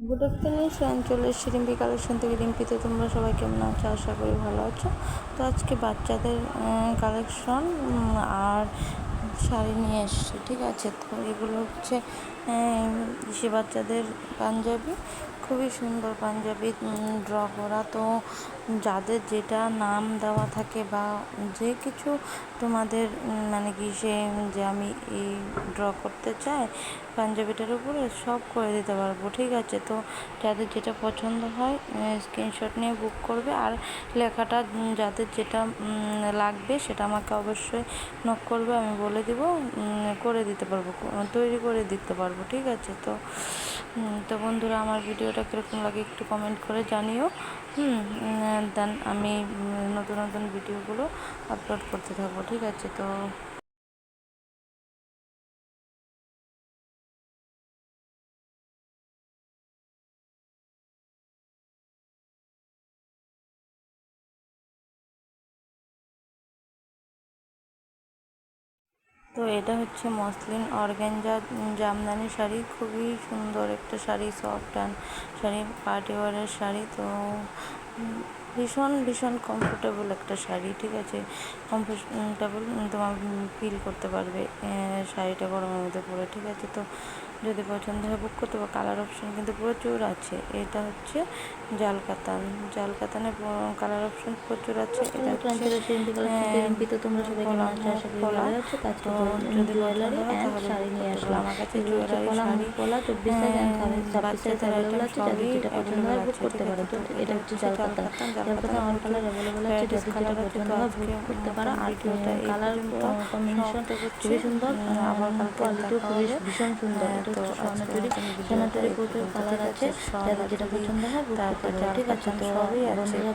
Good afternoon অঞ্চলের Rimpi collection থেকে। রিম্পি, তো তোমরা সবাই কেমন আছো? আশা করি ভালো আছো। তো আজকে বাচ্চাদের কালেকশন আর শাড়ি নিয়ে এসছি, ঠিক আছে। তো এগুলো হচ্ছে সে বাচ্চাদের পাঞ্জাবি, খুবই সুন্দর পাঞ্জাবি ড্র করা। তো যাদের যেটা নাম দেওয়া থাকে বা যে কিছু তোমাদের মানে কি সে যে আমি এই ড্র করতে চাই পাঞ্জাবিটার উপরে, সব করে দিতে পারবো, ঠিক আছে। তো যাদের যেটা পছন্দ হয় স্ক্রিনশট নিয়ে বুক করবে, আর লেখাটা যাদের যেটা লাগবে সেটা আমাকে অবশ্যই নক করবে, আমি বলে দিব, করে দিতে পারবো, তৈরি করে দিতে পারবো, ঠিক আছে। তো তো বন্ধুরা, আমার ভিডিওটা কীরকম লাগে একটু কমেন্ট করে জানিও। দেন আমি নতুন নতুন ভিডিওগুলো আপলোড করতে থাকবো, ঠিক আছে। তো তো এটা হচ্ছে মসলিন অর্গানজা জামদানি শাড়ি, খুবই সুন্দর একটা sari, soft and sari, party ওয়ারের শাড়ি। তো ভীষণ ভীষণ কমফোর্টেবল একটা শাড়ি, ঠিক আছে। কমফোর্টেবল তোমার ফিল করতে পারবে শাড়িটা গরমের মধ্যে পরে, ঠিক আছে। তো যদি পছন্দ হয় বুক করতে পারো। কালার অপশন কিন্তু প্রচুর আছে। এটা হচ্ছে জাল কাতান, জাল কাতানের কালার অপশন প্রচুর আছে। এটা হচ্ছে রিম্পি, তো তোমরা সবাই কেমন আছো? আশা করি ভালো আছো। আজকে যদি জুয়েলারি এন্ড শাড়ি নিয়ে আসলাম। আমার কাছে এগুলো হচ্ছে পলা 24 সাইজ এন্ড 26 সাইজ অ্যাভেলেবল আছে। যাদের যেটা পছন্দ হয় বুক করতে পারো। তো এটা হচ্ছে জালকাতা, জালকাতা অল কালার অ্যাভেলেবল আছে। যাদের যেটা পছন্দ হয় বুক করতে পারো। আর কালার কম্বিনেশন খুবই সুন্দর, কোয়ালিটিও খুবই ভীষণ সুন্দর। এটা হচ্ছে সোনাচুরি প্রচুর কালার আছে। যাদের যেটা পছন্দ হয় বুক করতে পারো, ঠিক আছে। তো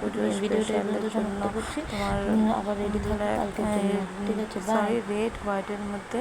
বন্ধুরা, ভিডিওটা এই পর্যন্ত সমাপ্ত করছি। তোমার আবার রেডি থাকো কালকের জন্য, ঠিক আছে। বাই। রেড হোয়াইটের মধ্যে